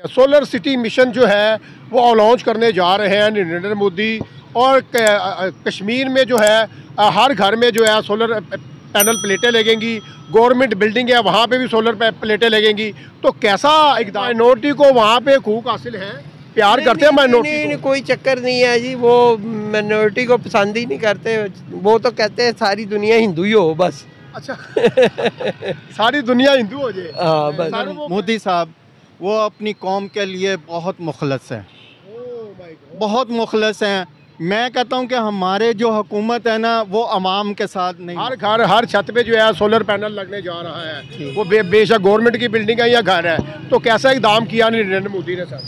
Solar city mission जो है वो लॉन्च करने जा रहे हैं नरेंद्र मोदी। और कश्मीर में जो है हर घर में जो है सोलर पैनल प्लेटें लगेंगी। गवर्नमेंट बिल्डिंग है वहाँ पे भी सोलर प्लेटें लगेंगी। तो कैसा एक माइनॉरिटी को वहाँ पे हकूक हासिल है, प्यार करते हैं माइनॉरिटी? नहीं, कोई चक्कर नहीं है जी, वो माइनॉरिटी को पसंद ही नहीं करते। वो तो कहते हैं सारी दुनिया हिंदू ही हो बस। अच्छा सारी दुनिया हिंदू हो जाए। हाँ बस। मोदी साहब वो अपनी कौम के लिए बहुत मुखलस हैं, बहुत मुखलस हैं। मैं कहता हूं कि हमारे जो हुकूमत है ना वो अवाम के साथ नहीं। हर घर हर छत पे जो है सोलर पैनल लगने जा रहा है। वो बेशक गवर्नमेंट की बिल्डिंग है या घर है। तो कैसा इकदाम किया नरेंद्र मोदी ने सर?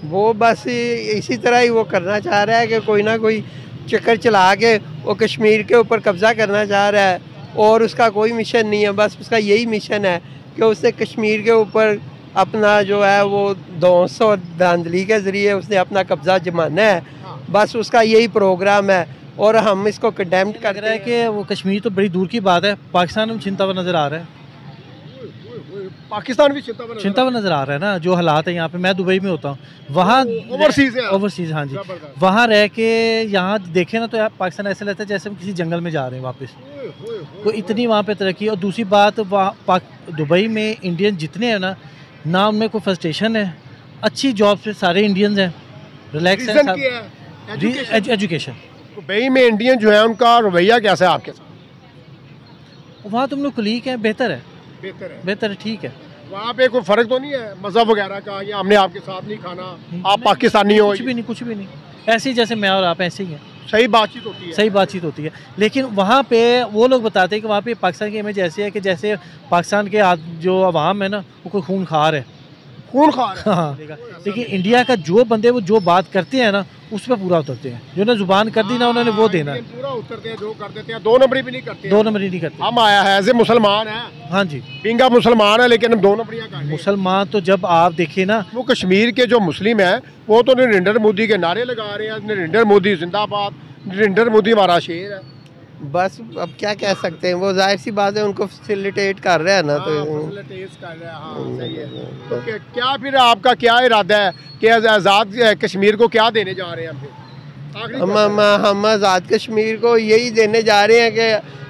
वो बस इसी तरह ही वो करना चाह रहा है कि कोई ना कोई चक्कर चला के वो कश्मीर के ऊपर कब्ज़ा करना चाह रहा है। और उसका कोई मिशन नहीं है, बस उसका यही मिशन है कि उसने कश्मीर के ऊपर अपना जो है वो धौंस और धांधली के ज़रिए उसने अपना कब्ज़ा जमाना है। बस उसका यही प्रोग्राम है और हम इसको कंडेम्ड कर रहे हैं कि वो कश्मीर तो बड़ी दूर की बात है, पाकिस्तान में चिंता हुआ नज़र आ रहा है। पाकिस्तान भी चिंता हुआ नज़र आ रहा है ना, जो हालात है यहाँ पे। मैं दुबई में होता हूँ, वहाँ ओवरसीज़ हाँ जी, वहाँ रह के यहाँ देखे ना तो पाकिस्तान ऐसे लगता है जैसे हम किसी जंगल में जा रहे हैं वापस। तो इतनी वहाँ पे तरक्की। और दूसरी बात, वहाँ दुबई में इंडियन जितने हैं ना उनमें कोई फ्रस्ट्रेशन है, अच्छी जॉब पे सारे इंडियंस हैं, रिलैक्स है। एजुकेशन। दुबई में इंडियन जो है उनका रवैया कैसा है आपके साथ? वहाँ तुम लोग कुलीग हैं, बेहतर है, बेहतर है, ठीक है। वहाँ पे कोई फ़र्क तो नहीं है मज़हब वगैरह का, या हमने आपके साथ नहीं खाना, आप पाकिस्तानी हो? कुछ भी नहीं, ऐसे ही जैसे मैं और आप ऐसे ही हैं। सही बातचीत होती है, सही बातचीत होती है। लेकिन वहाँ पे वो लोग बताते हैं कि वहाँ पे पाकिस्तान की इमेज ऐसी है कि जैसे पाकिस्तान के जो अवाम है ना वो कोई खूनखार है। हाँ, लेकिन इंडिया का जो बंदे वो जो बात करते हैं ना उस पर पूरा उतरते हैं। जो ने जुबान कर दी ना उन्होंने वो देना है, पूरा उतरते हैं, जो कर देते हैं। दो नंबरी भी नहीं करते, दो नंबरी नहीं करते। हम आया है ऐसे मुसलमान है, हाँ जी, बिंगा मुसलमान है, लेकिन हम दो नंबरियां कर रहे हैं। मुसलमान तो जब आप देखें ना, वो कश्मीर के जो मुस्लिम है वो तो नरेंद्र मोदी के नारे लगा रहे हैं, नरेंद्र मोदी जिंदाबाद, नरेंद्र मोदी हमारा शेर है। बस अब क्या कह सकते हैं, वो जाहिर सी बात है उनको फैसिलिटेट कर रहे हैं ना। तो सही है। तो क्या फिर आपका क्या इरादा है कि आज़ाद कश्मीर को क्या देने जा रहे हैं? हम आज़ाद कश्मीर को यही देने जा रहे हैं कि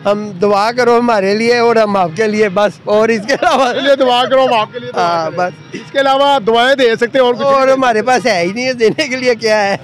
हम दुआ करो हमारे लिए और हम आपके लिए, बस। और इसके अलावा दुआ करो हम आपके लिए, हाँ बस। इसके अलावा दुआएं दे सकते हैं और हमारे पास है ही नहीं है देने के लिए। क्या है?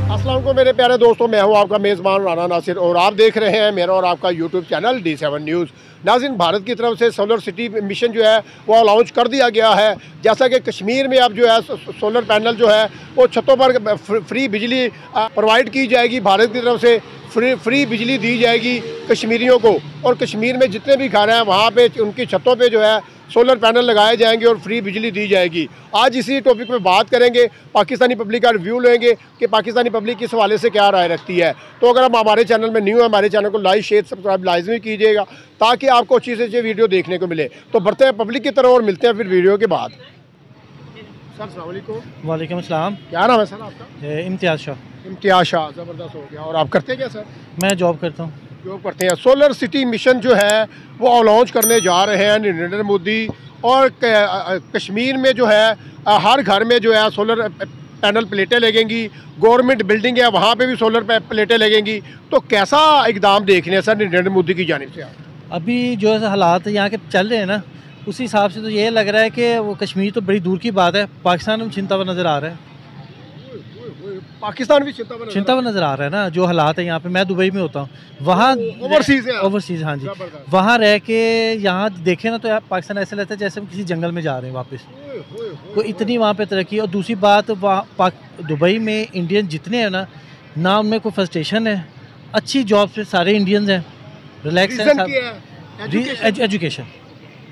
अस्सलाम वालेकुम मेरे प्यारे दोस्तों, मैं हूं आपका मेज़बान राना नासिर और आप देख रहे हैं मेरा और आपका यूट्यूब चैनल D7 न्यूज़। नाज़रीन, भारत की तरफ से सोलर सिटी मिशन जो है वो लॉन्च कर दिया गया है। जैसा कि कश्मीर में अब जो है सोलर पैनल जो है वो छतों पर फ्री बिजली प्रोवाइड की जाएगी। भारत की तरफ से फ्री बिजली दी जाएगी कश्मीरियों को। और कश्मीर में जितने भी घर हैं वहाँ पे उनकी छतों पे जो है सोलर पैनल लगाए जाएंगे और फ्री बिजली दी जाएगी। आज इसी टॉपिक पे बात करेंगे, पाकिस्तानी पब्लिक का रिव्यू लेंगे कि पाकिस्तानी पब्लिक किस हवाले से क्या राय रखती है। तो अगर आप हमारे चैनल में न्यू है, हमारे चैनल को लाइक शेयर सब्सक्राइब लाजमी कीजिएगा ताकि आपको अच्छी से अच्छी वीडियो देखने को मिले। तो बढ़ते हैं पब्लिक की तरफ और मिलते हैं फिर वीडियो के बाद। सर अस्सलाम वालेकुम। वालेकुम अस्सलाम। क्या नाम है सर आपका? इम्तियाज़ शाह। इम्तियाज़ शाह, ज़बरदस्त हो गया। और आप करते क्या सर? मैं जॉब करता हूँ। जॉब करते हैं। सोलर सिटी मिशन जो है वो लॉन्च करने जा रहे हैं नरेंद्र मोदी। और कश्मीर में जो है हर घर में जो है सोलर पैनल प्लेटें लगेंगी। गवर्नमेंट बिल्डिंग है वहाँ पे भी सोलर प्लेटें लगेंगी। तो कैसा इकदाम देख रहे हैं सर नरेंद्र मोदी की जानिब से? अभी जो है हालात यहाँ के चल रहे हैं ना उस हिसाब से तो ये लग रहा है कि वो कश्मीर तो बड़ी दूर की बात है, पाकिस्तान में चिंता हुआ नज़र आ रहा है। पाकिस्तान भी चिंता हुआ नज़र आ रहा है ना, जो हालात है यहाँ पे। मैं दुबई में होता हूँ, वहाँ ओवरसीज़ हाँ जी, वहाँ रह के यहाँ देखे ना तो पाकिस्तान ऐसे लगता है जैसे हम किसी जंगल में जा रहे हैं वापस। तो इतनी वहाँ पे तरक्की। और दूसरी बात, वहाँ दुबई में इंडियन जितने हैं ना उनमें कोई फ्रस्ट्रेशन है, अच्छी जॉब पे सारे इंडियंस हैं, रिलैक्स है।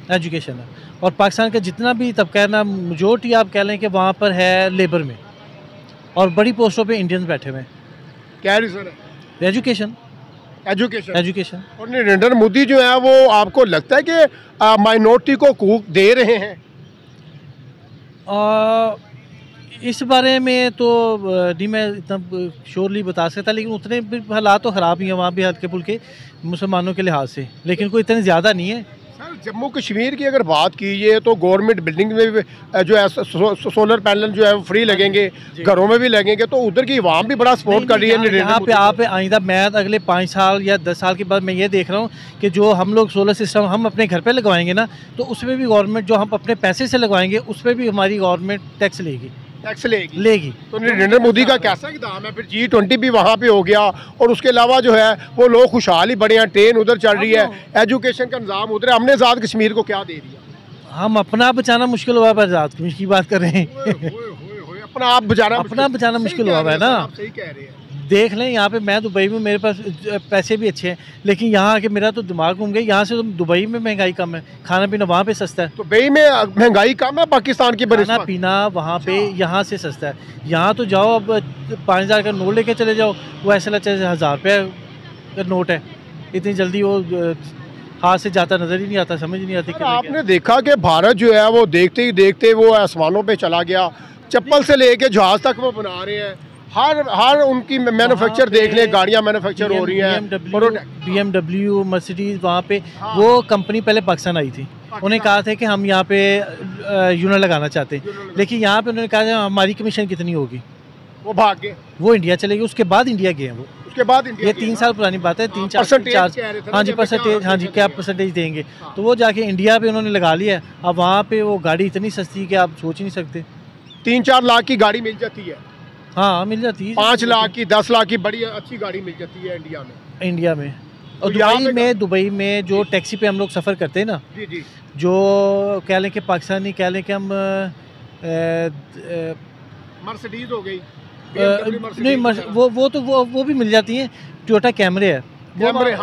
एजुकेशन है। और पाकिस्तान का जितना भी तबका है ना, मेजोरिटी आप कह लें कि वहाँ पर है लेबर में, और बड़ी पोस्टों पे इंडियंस बैठे हुए हैं। क्या रीज़न है? एजुकेशन। और नरेंद्र मोदी जो है वो आपको लगता है कि माइनॉरिटी को हकूक दे रहे हैं? इस बारे में तो नहीं मैं इतना श्योरली बता सकता, लेकिन उतने भी हालात तो ख़राब ही हैं वहाँ भी हल्के फुल्के मुसलमानों के लिहाज से, लेकिन कोई इतने ज़्यादा नहीं है। सर जम्मू कश्मीर की अगर बात कीजिए तो गवर्नमेंट बिल्डिंग में भी जो है सोलर पैनल जो है वो फ्री लगेंगे, घरों में भी लगेंगे, तो उधर की आवाम भी बड़ा सपोर्ट कर रही है। यहाँ पे आप आइंदा मैं अगले 5 साल या 10 साल के बाद मैं ये देख रहा हूँ कि जो हम लोग सोलर सिस्टम हम अपने घर पे लगवाएंगे ना, तो उसमें भी गवर्नमेंट जो हम अपने पैसे से लगवाएंगे उस पर भी हमारी गवर्नमेंट टैक्स लेगी। तो नरेंद्र मोदी का कैसा इक़दाम है फिर? G20 भी वहाँ पे हो गया और उसके अलावा जो है वो लोग खुशहाल ही बड़े हैं, ट्रेन उधर चल रही है, एजुकेशन का निज़ाम उधर है, हमने आज़ाद कश्मीर को क्या दे दिया? हम अपना बचाना मुश्किल हुआ है, आज़ाद कश्मीर की बात कर रहे हैं। अपना आप बचाना मुश्किल हुआ है ना। सही कह रहे हैं। देख लें यहाँ पे मैं दुबई में, मेरे पास पैसे भी अच्छे हैं, लेकिन यहाँ आके मेरा तो दिमाग घूम गया। यहाँ से तो दुबई में महंगाई कम है, खाना पीना वहाँ पे सस्ता है। तो दुबई में महंगाई कम है पाकिस्तान की? खाना पीना वहाँ पे यहाँ से सस्ता है। यहाँ तो जाओ अब 5000 का नोट लेके चले जाओ, वो ऐसा लगता है 1000 रुपये का नोट है। इतनी जल्दी वो हाथ से जाता नज़र ही नहीं आता, समझ नहीं आती। आपने देखा कि भारत जो है वो देखते ही देखते वो आसमानों पे चला गया, चप्पल से लेके जहाज तक वो बना रहे हैं। हर उनकी मैन्युफैक्चर देख लें, गाड़ियाँ मैन्युफैक्चर हो रही हैं। BMW मर्सिडीज वहाँ पे वो कंपनी पहले पाकिस्तान आई थी, उन्हें कहा था कि हम यहाँ पे यूनिट लगाना चाहते हैं, लेकिन यहाँ पे उन्होंने कहा हमारी कमीशन कितनी होगी, वो भाग गए, वो इंडिया चले गए। उसके बाद इंडिया गए वो, उसके बाद इंडिया, ये 3 साल पुरानी बात है। 3-4 हाँ जी परसेंटेज, हाँ जी क्या परसेंटेज देंगे, तो वो जाके इंडिया पे उन्होंने लगा लिया। अब वहाँ पे वो गाड़ी इतनी सस्ती है कि आप सोच ही नहीं सकते। 3-4 लाख की गाड़ी मिल जाती है। हाँ मिल जाती है। 5 लाख की, 10 लाख की बड़ी अच्छी गाड़ी मिल जाती है इंडिया में। और दुबई में जो टैक्सी पे हम लोग सफ़र करते हैं ना, जी जो कह लें कि पाकिस्तानी कह लें कि हम मर्सिडीज हो गई, नहीं वो तो वो भी मिल जाती हैं। टोयोटा कैमरे है,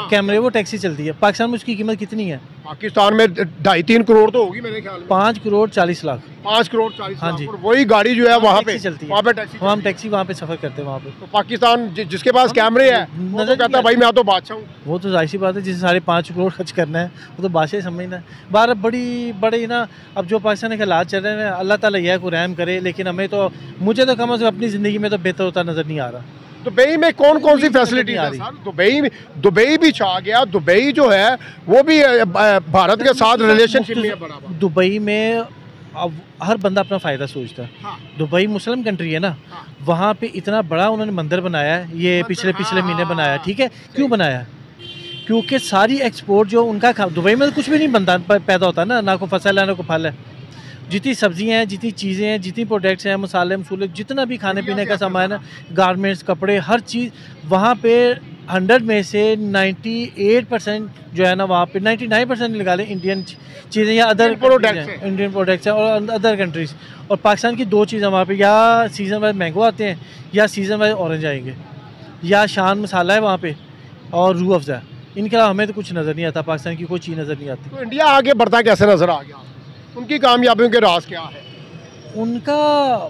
कैमरे वो टैक्सी चलती है। पाकिस्तान में उसकी कीमत कितनी है? पाकिस्तान में 2.5-3 करोड़ तो होगी मेरे ख्याल में। 5 करोड़ 40 लाख। 5 करोड़ 40 हाँ जी। लाख। वही गाड़ी जो है वहाँ पे चलती है, वहाँ पे टैक्सी, हम टैक्सी वहाँ पे सफ़र करते हैं। वहाँ पे तो पाकिस्तान जिसके पास कैमरे है वो तो कहता है भाई मैं तो बादशाह हूँ। वो तो जाहिर सी बात है, जिसे 5.5 करोड़ खर्च करना है वो तो बादशाह समझना है। बार बड़ी ना, अब जो पाकिस्तान के हालात चल रहे हैं, अल्लाह ताला यह को रहम करे, लेकिन हमें तो, मुझे तो कम से कम अपनी ज़िंदगी में तो बेहतर होता नज़र नहीं आ रहा। दुबई में कौन सी फैसिलिटी आ रही है? दुबई भी छा गया। दुबई जो है वो भी भारत के साथ रिलेशनशिप में बड़ा। दुबई में अब हर बंदा अपना फ़ायदा सोचता है। हाँ। दुबई मुस्लिम कंट्री है ना। हाँ। वहाँ पे इतना बड़ा उन्होंने मंदिर बनाया है, ये पिछले महीने बनाया, ठीक है। क्यों बनाया? क्योंकि सारी एक्सपोर्ट जो उनका दुबई में कुछ भी नहीं बनता, पैदा होता ना, ना को फसल है ना को फल है। जितनी सब्जियां हैं, जितनी चीज़ें हैं, जितनी प्रोडक्ट्स हैं, मसाले मसूले, जितना भी खाने पीने का सामान है, गारमेंट्स, कपड़े, हर चीज़ वहाँ पे 100 में से 98% जो है ना, वहाँ पे 99% लगा लें इंडियन चीज़ें या अदर इंडियन प्रोडक्ट्स हैं और अदर कंट्रीज़। और पाकिस्तान की 2 चीज़ें वहाँ पे, या सीज़न वाइज मैंगो आते हैं या सीज़न वाइज ऑरेंज आएंगे, या शान मसाला है वहाँ पे और रूह अफ़ज़ा। इनके अलावा हमें तो कुछ नज़र नहीं आता, पाकिस्तान की कोई चीज़ नज़र नहीं आती। तो इंडिया आगे बढ़ता कैसे नज़र आ गया? उनकी कामयाबियों के राज क्या है? उनका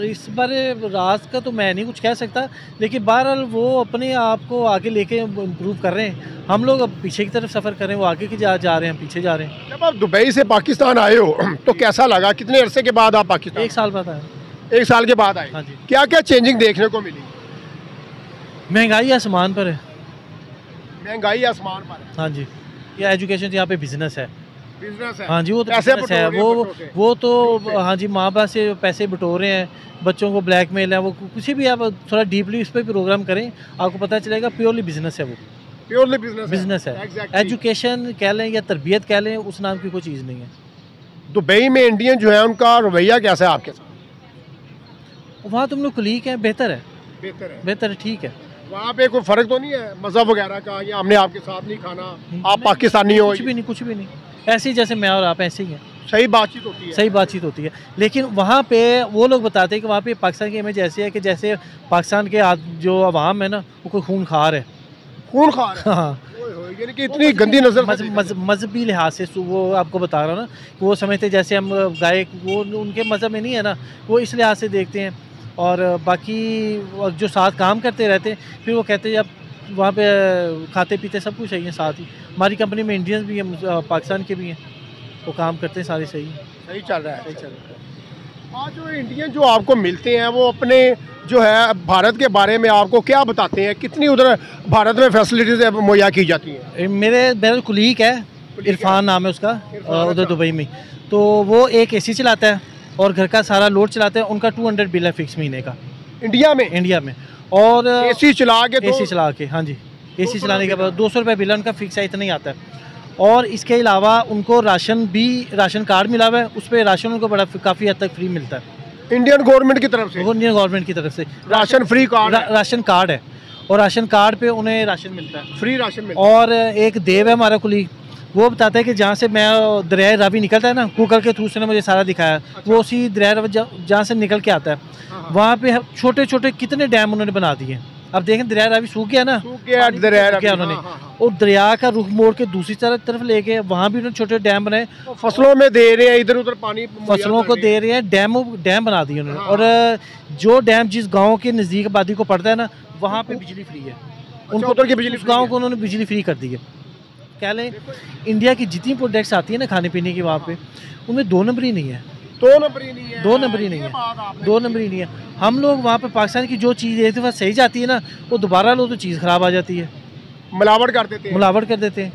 इस बारे राज का तो मैं नहीं कुछ कह सकता, लेकिन बहरहाल वो अपने आप को आगे लेके इम्प्रूव कर रहे हैं। हम लोग अब पीछे की तरफ सफ़र कर रहे हैं, वो आगे की जा रहे हैं, पीछे जा रहे हैं। जब आप दुबई से पाकिस्तान आए हो तो कैसा लगा? कितने अरसे के बाद आप पाकिस्तान? 1 साल बाद आए। 1 साल के बाद आए। हाँ जी। क्या क्या चेंजिंग देखने को मिली? महंगाई आसमान पर है। महंगाई आसमान पर है। हाँ जी। या एजुकेशन यहाँ पे बिजनेस है। बिजनेस है। हाँ जी, वो तो बिजनेस है। वो तो हाँ जी, माँ बाप से पैसे बटोरे हैं, बच्चों को ब्लैकमेल है। वो कुछ भी आप थोड़ा डीपली इस पर प्रोग्राम करें, आपको पता चलेगा प्योरली बिजनेस है। वो प्योरली बिजनेस है। एजुकेशन कह लें या तरबियत कह लें, उस नाम की कोई चीज़ नहीं है। दुबई में इंडियन जो है उनका रवैया कैसा है आपके साथ? वहाँ तुम लोग कुलीग हैं, बेहतर है, बेहतर है, ठीक है। वहाँ पे कोई फ़र्क तो नहीं है मज़हब वगैरह का, या हमने आपके साथ नहीं खाना, आप पाकिस्तानी हो? कुछ भी नहीं, ऐसे ही जैसे मैं और आप ऐसे ही हैं। सही बातचीत होती है। लेकिन वहाँ पे वो लोग बताते हैं कि वहाँ पे पाकिस्तान की इमेज ऐसी है कि जैसे पाकिस्तान के जो अवाम है ना, वो कोई खूनखार है। हाँ, यानी कि इतनी गंदी नज़र, मजहबी लिहाज से वो आपको बता रहा हूँ ना, कि वो समझते जैसे हम गाय, वो उनके मज़हब में नहीं है ना, वो इस लिहाज से देखते हैं। और बाकी जो साथ काम करते रहते हैं, फिर वो कहते हैं अब वहाँ पे खाते पीते सब कुछ सही है साथ ही। हमारी कंपनी में इंडियंस भी हैं, पाकिस्तान के भी हैं, वो काम करते हैं सारे सही चल रहा है। आज जो इंडियन जो आपको मिलते हैं वो अपने जो है भारत के बारे में आपको क्या बताते हैं, कितनी उधर भारत में फैसिलिटीज मुहैया की जाती हैं? मेरा कुलीग है, इरफान नाम है उसका, उधर दुबई में। तो वो एक एसी चलाता है और घर का सारा लोड चलाते हैं। उनका 200 बिल है फिक्स महीने का इंडिया में। और एसी चला के हाँ जी, एसी चलाने के बाद 200 रुपये बिल उनका फिक्स है, इतना ही आता है। और इसके अलावा उनको राशन कार्ड मिला हुआ है, उस पर राशन उनको बड़ा काफ़ी हद तक फ्री मिलता है इंडियन गवर्नमेंट की तरफ से। इंडियन गवर्नमेंट की तरफ से ration free card ration card है, और राशन कार्ड पे उन्हें राशन मिलता है, फ्री राशन मिलता है। और एक देव है हमारा कुलीग, वो बताता है कि जहाँ से मैं दरिया रावी निकलता है ना, गूगल के थ्रू उसने मुझे सारा दिखाया। अच्छा। वो उसी दरिया रावी जहाँ से निकल के आता है, वहाँ पे छोटे छोटे कितने डैम उन्होंने बना दिए। अब देखें दरिया रावी सूख गया ना, सूख गया उन्होंने, और दरिया का रुख मोड़ के दूसरी तरफ लेके वहाँ भी उन्होंने छोटे डैम बनाए, फसलों में दे रहे हैं, इधर उधर पानी फसलों को दे रहे हैं, डैम बना दिए उन्होंने। और जो डैम जिस गाँव के नज़दीक आबादी को पड़ता है ना, वहाँ पे बिजली फ्री है। उनको उधर की बिजली, उस गाँव को उन्होंने बिजली फ्री कर दी है। कह लें इंडिया की जितनी प्रोडक्ट्स आती है ना खाने पीने की, वहाँ पे उनमें 2 नंबर ही नहीं है। 2 नंबर ही नहीं है। 2 नंबर ही नहीं है। 2 नंबर ही नहीं है। हम लोग वहाँ पे पाकिस्तान की जो चीज़ एक दफ़ा सही जाती है ना, वो दोबारा लो तो चीज़ ख़राब आ जाती है, मिलावट कर देते हैं।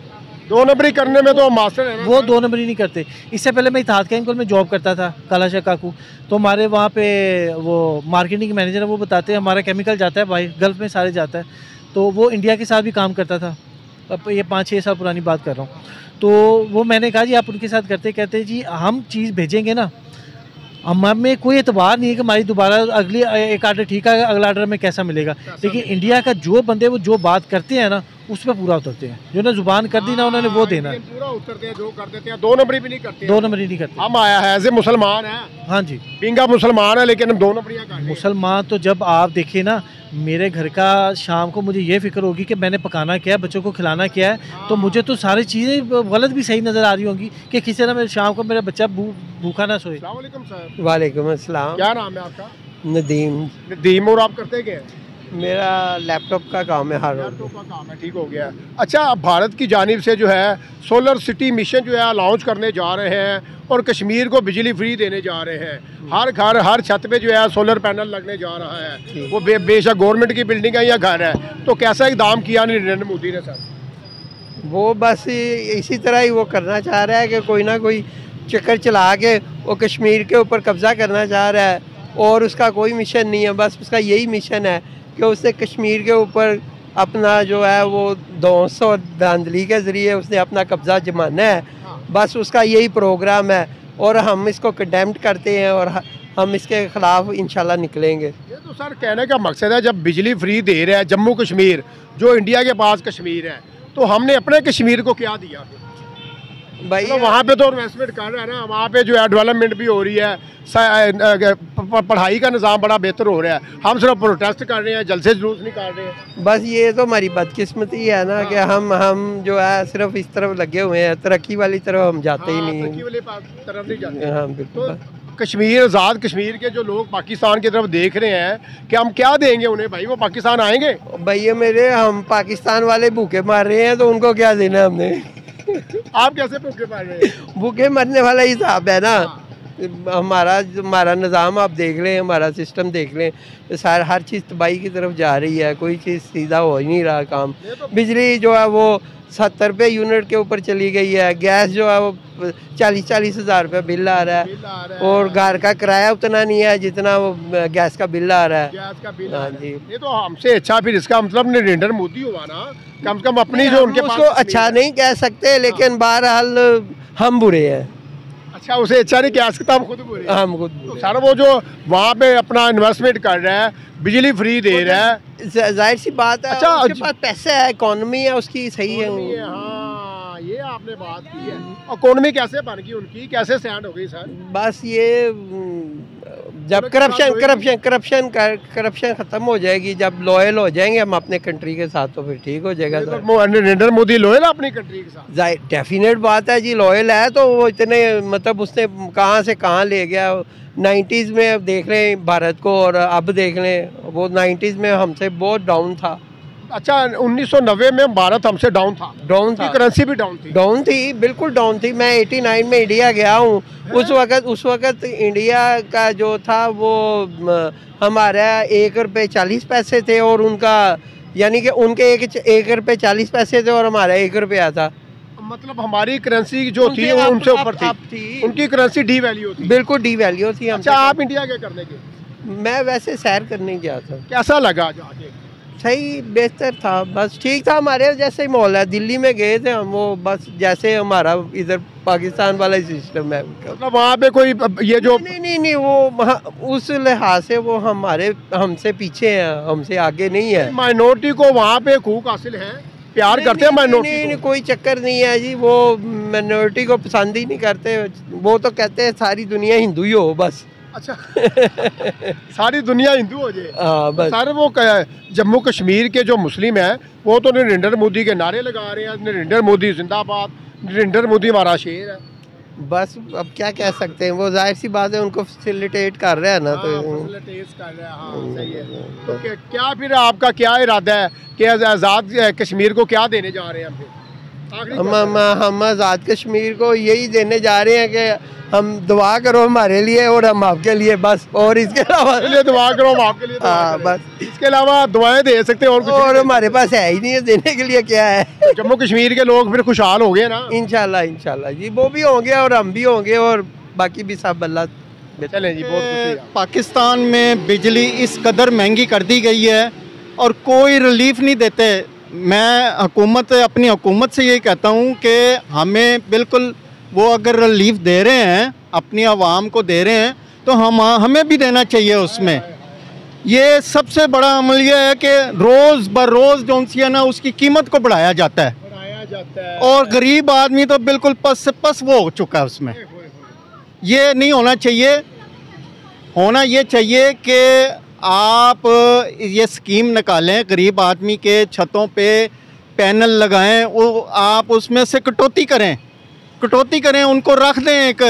2 नंबरी करने में तो मास्टर है ना। वो 2 नंबरी नहीं करते। इससे पहले मैं इत्तेहाद केमिकल में जॉब करता था, कालाशाह काकू। तो हमारे वहाँ पे वो मार्केटिंग मैनेजर है, वो बताते हैं हमारा केमिकल जाता है भाई, गल्फ़ में सारे जाता है। तो वो इंडिया के साथ भी काम करता था, अब ये 5-6 साल पुरानी बात कर रहा हूँ। तो वो मैंने कहा जी आप उनके साथ कहते जी हम चीज़ भेजेंगे ना, हमें कोई एतबार नहीं है कि हमारी दोबारा अगली एक आर्डर ठीक है, अगला आर्डर में कैसा मिलेगा। लेकिन इंडिया का जो बंदे वो जो बात करते हैं ना, उस पर पूरा उतरते हैं। जो ना जुबान कर दी ना उन्होंने, वो देना है, पूरा उतरते हैं, जो कर देते हैं। 2 नंबरी भी नहीं करते, 2 नंबरी नहीं करते। हम आया है एज ए मुसलमान है, हाँ जी, पिंगा मुसलमान है, लेकिन हम 2 नंबरियां करते हैं। मुसलमान तो जब आप देखें ना, मेरे घर का शाम को मुझे ये फिक्र होगी कि मैंने पकाना क्या है, बच्चों को खिलाना क्या है। तो मुझे तो सारी चीज़ें गलत भी सही नज़र आ रही होंगी कि किसी ना मेरे शाम को मेरा बच्चा भूखा ना सोए। वालेकुम अस्सलाम। क्या नाम है आपका? नदीम। और आप करते क्या? मेरा लैपटॉप का काम है, हर लैपटॉप का काम है, ठीक हो गया। अच्छा, भारत की जानिब से जो है सोलर सिटी मिशन जो है लॉन्च करने जा रहे हैं और कश्मीर को बिजली फ्री देने जा रहे हैं। हर घर हर छत पे जो है सोलर पैनल लगने जा रहा है। वो बेशक गवर्नमेंट की बिल्डिंग है या घर है। तो कैसा इकदाम किया नरेंद्र मोदी ने सर? वो बस इसी तरह ही वो करना चाह रहा है कि कोई ना कोई चक्कर चला के वो कश्मीर के ऊपर कब्ज़ा करना चाह रहा है, और उसका कोई मिशन नहीं है। बस उसका यही मिशन है कि उसने कश्मीर के ऊपर अपना जो है वो दोस्त और धांधली के ज़रिए उसने अपना कब्ज़ा जमाना है। बस उसका यही प्रोग्राम है, और हम इसको कंडेम्ड करते हैं और हम इसके ख़िलाफ़ इंशाल्लाह निकलेंगे। ये तो सर कहने का मकसद है, जब बिजली फ्री दे रहा है जम्मू कश्मीर, जो इंडिया के पास कश्मीर है, तो हमने अपने कश्मीर को क्या दिया भाई? तो वहाँ पे तो इन्वेस्टमेंट कर रहा है ना, वहाँ पे जो है डेवलपमेंट भी हो रही है, पढ़ाई का निज़ाम बड़ा बेहतर हो रहा है। हम सिर्फ प्रोटेस्ट कर रहे हैं, जलसे जुलूस नहीं कर रहे हैं। बस ये तो हमारी बदकिस्मती है ना कि हम जो है सिर्फ इस तरफ लगे हुए हैं, तरक्की वाली तरफ हम जाते ही नहीं, तरक्की वाली तरफ नहीं जाते। हाँ बिल्कुल। कश्मीर, आज़ाद कश्मीर के जो लोग पाकिस्तान की तरफ देख रहे हैं कि हम क्या देंगे उन्हें भाई, वो पाकिस्तान आएंगे? भैया मेरे, हम पाकिस्तान वाले भूखे मार रहे हैं, तो उनको क्या देना हमने? आप कैसे भूखे मार रहे हैं? भूखे मरने वाला हिसाब है ना। हमारा निज़ाम आप देख लें, हमारा सिस्टम देख लें, तो हर चीज़ तबाही की तरफ जा रही है, कोई चीज़ सीधा हो ही नहीं रहा काम। बिजली जो है वो 70 रुपये यूनिट के ऊपर चली गई है, गैस जो है वो 40-40 हज़ार रुपये बिल आ रहा है, और घर का किराया उतना नहीं है जितना वो गैस का बिल आ रहा है। गैस का बिल, हाँ जी। ये तो हमसे अच्छा, फिर इसका मतलब नरेंद्र मोदी हुआ ना, कम से कम अपनी जो उनके पास, उसको अच्छा नहीं कह सकते, लेकिन बहरहाल हम बुरे हैं। अच्छा, उसे अच्छा नहीं कह सकता, हम खुद बुरे हैं। हम खुद तो सर वो जो वहाँ पे अपना इन्वेस्टमेंट कर रहा है, बिजली फ्री दे रहा है, जाहिर सी बात है। अच्छा, उसके पास पैसे है, इकोनॉमी है उसकी सही है। हाँ, ये आपने बात की है। इकोनॉमी कैसे बन गई उनकी, कैसे स्टैंड हो गई सर? बस ये जब करप्शन खत्म हो जाएगी, जब लॉयल हो जाएंगे हम अपने कंट्री के साथ, तो फिर ठीक हो जाएगा। नरेंद्र मोदी लॉयल अपनी कंट्री के साथ? डेफिनेट बात है जी, लॉयल है। तो वो इतने मतलब उसने कहाँ से कहाँ ले गया। 90s में अब देख रहे हैं भारत को, और अब देख लें वो 90s में हमसे बहुत डाउन था। अच्छा 1990 में भारत हमसे डाउन था, डाउन था, करेंसी भी डाउन थी, डाउन थी, बिल्कुल डाउन थी। मैं 89 में इंडिया गया हूँ। उस वक़्त इंडिया का जो था वो हमारा 1 रुपये 40 पैसे थे और उनका यानी कि उनके 1 रुपये 40 पैसे थे और हमारा 1 रुपया था। मतलब हमारी करेंसी जो थी वो उनसे ऊपर थी, उनकी करेंसी डी वैल्यू थी, बिल्कुल डी वैल्यू थी। अच्छा आप इंडिया के करने के? मैं वैसे सैर करने गया था। कैसा लगा जाके? सही, बेहतर था, बस ठीक था। हमारे जैसे ही माहौल है, दिल्ली में गए थे हम, वो बस जैसे हमारा इधर पाकिस्तान वाला सिस्टम है। मतलब वहाँ पे कोई ये जो नहीं वो उस लिहाज से वो हमसे पीछे हैं, हमसे आगे नहीं है। माइनॉरिटी को वहाँ पे हकूक हासिल है, प्यार करते हैं माइनॉरिटी को? कोई चक्कर नहीं है जी, वो माइनॉरिटी को पसंद ही नहीं करते। वो तो कहते हैं सारी दुनिया हिंदू ही हो बस। अच्छा सारी दुनिया हिंदू हो जाए? हाँ बस। सर वो जम्मू कश्मीर के जो मुस्लिम हैं वो तो नरेंद्र मोदी के नारे लगा रहे हैं, नरेंद्र मोदी जिंदाबाद, नरेंद्र मोदी हमारा शेर है। बस अब क्या कह सकते हैं, वो जाहिर सी बात है, उनको फैसिलिटेट कर रहे हैं ना। तो फैसिलिटेट कर रहे हैं, हाँ सही है। तो क्या फिर आपका क्या इरादा है कि आज़ाद कश्मीर को क्या देने जा रहे हैं हम आज़ाद कश्मीर को यही देने जा रहे हैं कि हम दुआ करो हमारे लिए और हम आपके लिए, बस। और इसके अलावा दुआ करो हम आपके लिए, हाँ बस। इसके अलावा दुआएं दे सकते हैं और हमारे पास है ही नहीं है देने के लिए। क्या है जम्मू कश्मीर के लोग फिर खुशहाल हो गए ना? इंशाल्लाह जी, वो भी होंगे और हम भी होंगे और बाकी भी सब अल्लाह। चलें जी, बहुत खुशी। पाकिस्तान में बिजली इस कदर महंगी कर दी गई है और कोई रिलीफ नहीं देते। मैं अपनी हुकूमत से यही कहता हूँ कि हमें बिल्कुल वो अगर रिलीफ दे रहे हैं, अपनी आवाम को दे रहे हैं, तो हमें भी देना चाहिए उसमें। ये सबसे बड़ा अमल ये है कि रोज़ बर रोज़ जो है ना उसकी कीमत को बढ़ाया जाता है और गरीब आदमी तो बिल्कुल पस से पस वो हो चुका है उसमें। ये नहीं होना चाहिए। होना ये चाहिए कि आप ये स्कीम निकालें, गरीब आदमी के छतों पे पैनल लगाएं, वो आप उसमें से कटौती करें, उनको रख दें, एक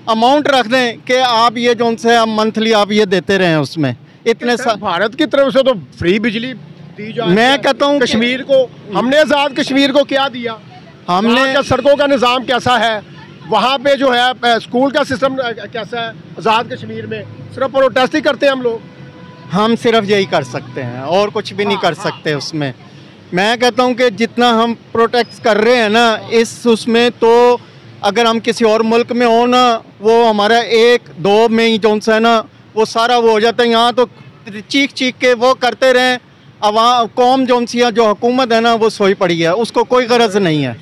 अमाउंट रख दें कि आप ये जो उनसे आप मंथली आप ये देते रहें उसमें इतने भारत की तरफ से तो फ्री बिजली दी जाए। मैं कहता हूँ कश्मीर को हमने आज़ाद कश्मीर को क्या दिया? हमने सड़कों का निज़ाम कैसा है वहाँ पे, जो है स्कूल का सिस्टम कैसा है? आज़ाद कश्मीर में सिर्फ प्रोटेस्ट ही करते हैं हम लोग। हम सिर्फ यही कर सकते हैं और कुछ भी नहीं कर सकते उसमें। मैं कहता हूँ कि जितना हम प्रोटेक्ट कर रहे हैं ना उसमें, तो अगर हम किसी और मुल्क में हो ना, वो हमारा 1-2 में ही जो है ना वो सारा वो हो जाता है। यहाँ तो चीख के वो करते रहें, कौम जो सी जो हुकूमत है ना वो सोई पड़ी है, उसको कोई गरज नहीं है,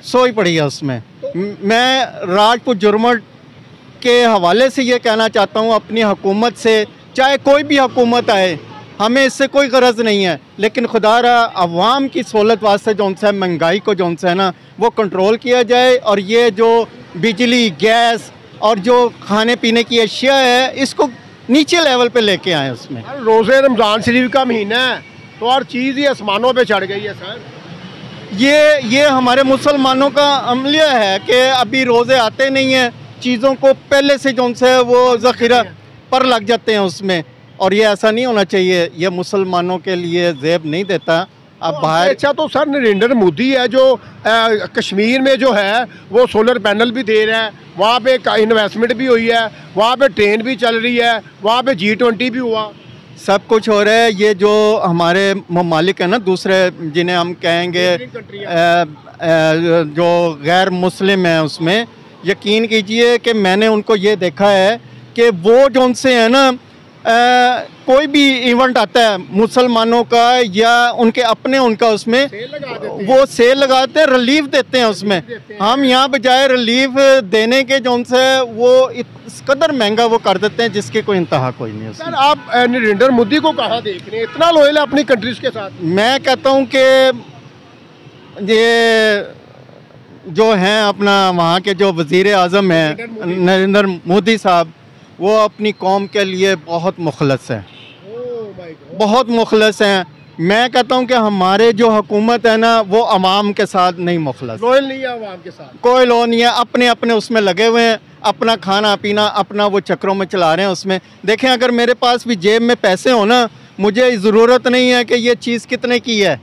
सोई पड़ी है उसमें। मैं राजपूत जुर्मट के हवाले से ये कहना चाहता हूँ अपनी हुकूमत से, चाहे कोई भी हुकूमत आए, हमें इससे कोई गरज नहीं है, लेकिन खुदारा अवाम की सहूलत वास्ते जो है महंगाई को जो है ना वो कंट्रोल किया जाए और ये जो बिजली, गैस और जो खाने पीने की अशिया है इसको नीचे लेवल पे लेके आए। उसमें रोज़े रमज़ान शरीफ का महीना है तो हर चीज़ ही आसमानों पे चढ़ गई है सर। ये हमारे मुसलमानों का अमलिया है कि अभी रोज़े आते नहीं हैं, चीज़ों को पहले से जो है वो ज़ख़ीरा पर लग जाते हैं उसमें, और ये ऐसा नहीं होना चाहिए। ये मुसलमानों के लिए ज़ेब नहीं देता। अब बाहर अच्छा तो सर नरेंद्र मोदी है जो कश्मीर में जो है वो सोलर पैनल भी दे रहा है, वहाँ पे इन्वेस्टमेंट भी हुई है, वहाँ पे ट्रेन भी चल रही है, वहाँ पे G20 भी हुआ, सब कुछ हो रहा है। ये जो हमारे ममालिक हैं ना दूसरे, जिन्हें हम कहेंगे जो गैर मुस्लिम हैं, उसमें यकीन कीजिए कि मैंने उनको ये देखा है कि वो जो उनसे है ना कोई भी इवेंट आता है मुसलमानों का या उनके अपने, उनका उसमें वो सेल लगाते हैं, रिलीफ देते हैं उसमें। हम यहाँ बजाय रिलीफ देने के जो उनसे वो इस कदर महंगा वो कर देते हैं जिसकी कोई इंतहा कोई नहीं है। सर आप नरेंद्र मोदी को कहाँ देख रहे हैं, इतना लॉयल है अपनी कंट्रीज के साथ? मैं कहता हूँ कि ये जो हैं अपना वहाँ के जो वज़ीर आज़म हैं नरेंद्र मोदी साहब, वो अपनी कौम के लिए बहुत मुखलस हैं, बहुत मुखलस हैं। मैं कहता हूँ कि हमारे जो हुकूमत है ना वो अवाम के साथ नहीं मुखलस, लॉयल नहीं है अवाम के साथ, कोई लो नहीं है, अपने अपने उसमें लगे हुए हैं, अपना खाना पीना अपना वो चक्रों में चला रहे हैं उसमें। देखें अगर मेरे पास भी जेब में पैसे हो ना, मुझे ज़रूरत नहीं है कि ये चीज़ कितने की है,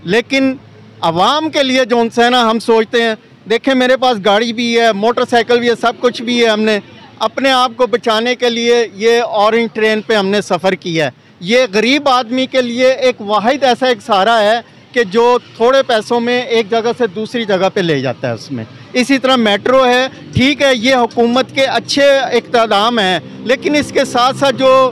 लेकिन आवाम के लिए जो है ना हम सोचते हैं, देखें मेरे पास गाड़ी भी है, मोटरसाइकिल भी है, सब कुछ भी है। हमने अपने आप को बचाने के लिए ये ऑरेंज ट्रेन पे हमने सफ़र किया है। ये गरीब आदमी के लिए एक वाहिद ऐसा एक सहारा है कि जो थोड़े पैसों में एक जगह से दूसरी जगह पे ले जाता है उसमें। इसी तरह मेट्रो है, ठीक है ये हुकूमत के अच्छे इक़्तिदाम हैं, लेकिन इसके साथ साथ जो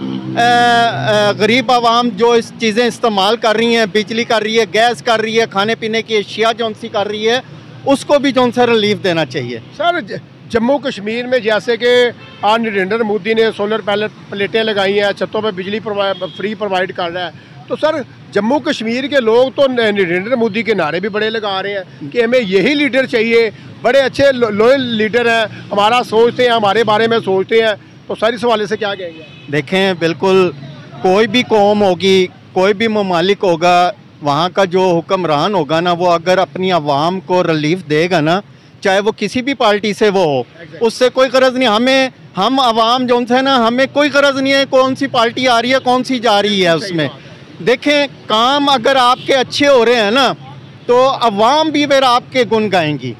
गरीब आवाम जो इस चीज़ें इस्तेमाल कर रही हैं, बिजली कर रही है, गैस कर रही है, खाने पीने की अशिया जौन सी कर रही है, उसको भी जौन सा रिलीफ देना चाहिए। सर जम्मू कश्मीर में जैसे कि आज नरेंद्र मोदी ने सोलर प्लेटें लगाई हैं, छतों पर बिजली फ्री प्रोवाइड कर रहा है, तो सर जम्मू कश्मीर के लोग तो नरेंद्र मोदी के नारे भी बड़े लगा रहे हैं कि हमें यही लीडर चाहिए, बड़े अच्छे लॉयल लीडर हैं, हमारा सोचते हैं, हमारे बारे में सोचते हैं। तो सर इस हवाले से क्या कहेंगे? देखें बिल्कुल, कोई भी कौम होगी, कोई भी ममालिक होगा, वहाँ का जो हुक्मरान होगा ना, वो अगर अपनी आवाम को रिलीफ देगा ना, चाहे वो किसी भी पार्टी से वो हो, उससे कोई गरज नहीं। हम आवाम जो है ना, हमें कोई गरज नहीं है कौन सी पार्टी आ रही है, कौन सी जा रही है उसमें। देखें काम अगर आपके अच्छे हो रहे हैं ना, तो अवाम भी फिर आपके गुण गाएंगी।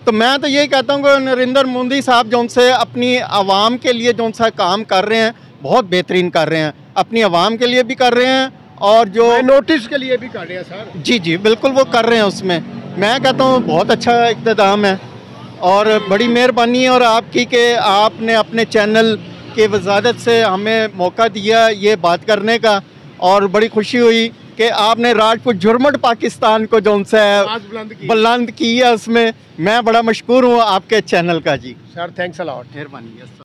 तो मैं तो यही कहता हूँ कि नरेंद्र मोदी साहब जो से अपनी आवाम के लिए जो सा काम कर रहे हैं, बहुत बेहतरीन कर रहे हैं, अपनी आवाम के लिए भी कर रहे हैं और जो नोटिस के लिए भी कर रहे हैं सर। जी जी बिल्कुल वो कर रहे हैं। उसमें मैं कहता हूँ बहुत अच्छा इक़्तिदाम है और बड़ी मेहरबानी है और आपकी कि आपने अपने चैनल की वजादत से हमें मौका दिया ये बात करने का, और बड़ी खुशी हुई कि आपने राजपूत झुरमुट पाकिस्तान को जो सा बुलंद की है, उसमें मैं बड़ा मशकूर हूँ आपके चैनल का। जी सर थैंक्स अ लॉट, मेहरबानी।